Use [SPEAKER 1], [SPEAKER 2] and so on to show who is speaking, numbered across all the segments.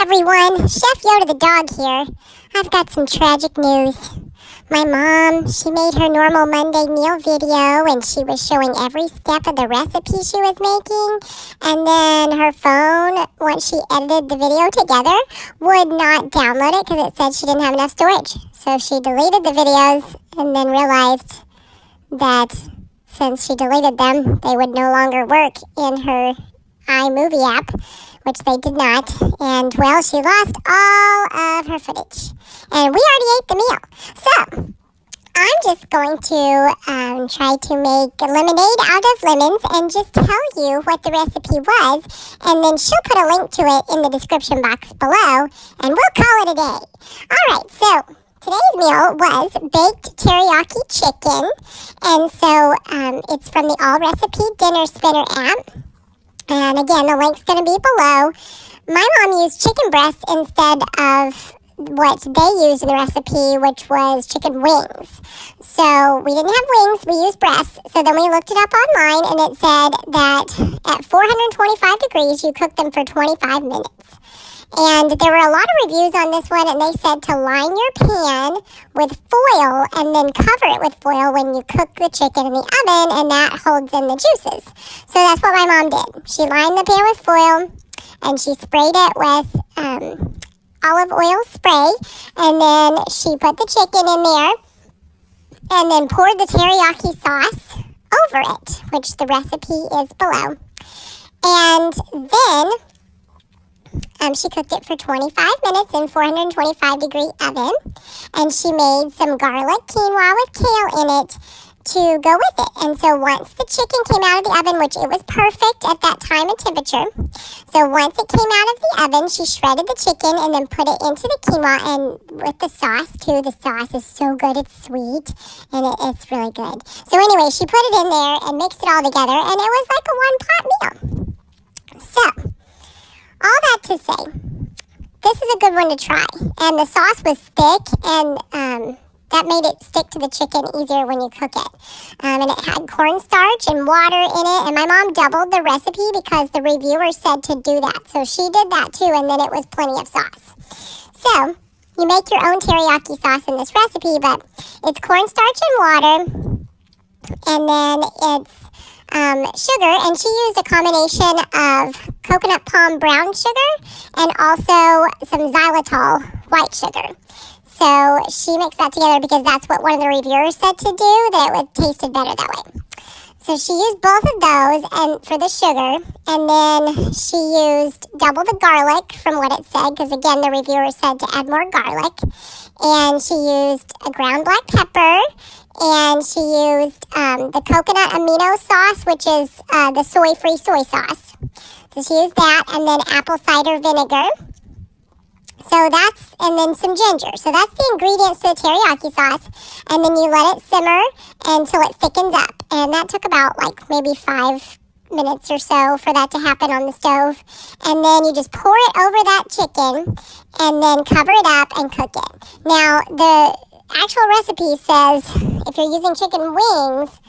[SPEAKER 1] everyone, Chef Yoda the dog here. I've got some tragic news. My mom, she made her normal Monday meal video and she was showing every step of the recipe she was making. And then her phone, once she edited the video together, would not download it because it said she didn't have enough storage. So she deleted the videos and then realized that since she deleted them, they would no longer work in her iMovie app, which they did not, and well, she lost all of her footage, and we already ate the meal. So I'm just going to try to make lemonade out of lemons and just tell you what the recipe was, and then she'll put a link to it in the description box below, and we'll call it a day. All right, so today's meal was baked teriyaki chicken, and so it's from the All Recipe Dinner Spinner app. And again, the link's going to be below. My mom used chicken breast instead of what they used in the recipe, which was chicken wings. So we didn't have wings, we used breasts. So then we looked it up online, and it said that at 425 degrees, you cook them for 25 minutes. And there were a lot of reviews on this one, and they said to line your pan with foil and then cover it with foil when you cook the chicken in the oven, and that holds in the juices. So that's what my mom did. She lined the pan with foil, and she sprayed it with olive oil spray, and then she put the chicken in there, and then poured the teriyaki sauce over it, which the recipe is below. And then she cooked it for 25 minutes in 425-degree oven, and she made some garlic quinoa with kale in it to go with it. And so once the chicken came out of the oven, which it was perfect at that time and temperature, so once it came out of the oven, she shredded the chicken and then put it into the quinoa, and with the sauce too. The sauce is so good, it's sweet, and it's really good. So anyway, she put it in there and mixed it all together, and it was like a one-pot meal. So all that to say, this is a good one to try. And the sauce was thick, and that made it stick to the chicken easier when you cook it. And it had cornstarch and water in it. And my mom doubled the recipe because the reviewer said to do that. So she did that too, and then it was plenty of sauce. So you make your own teriyaki sauce in this recipe, but it's cornstarch and water, and then it's sugar, and she used a combination of coconut palm brown sugar and also some xylitol white sugar. So she mixed that together because that's what one of the reviewers said to do, that it would tasted better that way. So she used both of those and for the sugar, and then she used double the garlic from what it said, because again the reviewer said to add more garlic, and she used a ground black pepper, and she used the coconut amino sauce, which is the soy-free soy sauce. So she used that, and then apple cider vinegar. And then some ginger. So that's the ingredients to the teriyaki sauce. And then you let it simmer until it thickens up. And that took about maybe 5 minutes or so for that to happen on the stove. And then you just pour it over that chicken and then cover it up and cook it. Now, the actual recipe says if you're using chicken wings,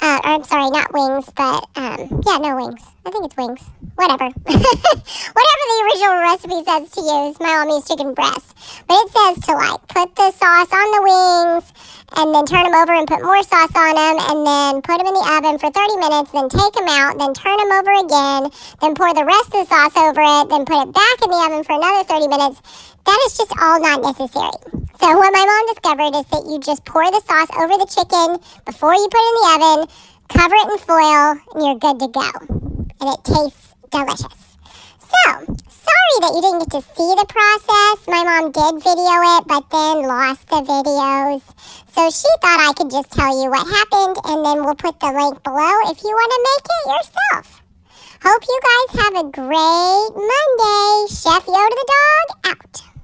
[SPEAKER 1] I'm sorry, not wings, but no wings. I think it's wings. Whatever. Whatever the original recipe says to use. My mom used chicken breast. But it says to put the sauce on the wings and then turn them over and put more sauce on them, and then put them in the oven for 30 minutes, then take them out, then turn them over again, then pour the rest of the sauce over it, then put it back in the oven for another 30 minutes. That is just all not necessary. So what my mom discovered is that you just pour the sauce over the chicken before you put it in the oven, cover it in foil, and you're good to go. And it tastes delicious. So, sorry that you didn't get to see the process. My mom did video it, but then lost the videos. So she thought I could just tell you what happened, and then we'll put the link below if you want to make it yourself. Hope you guys have a great Monday. Chef Yoda the dog, out.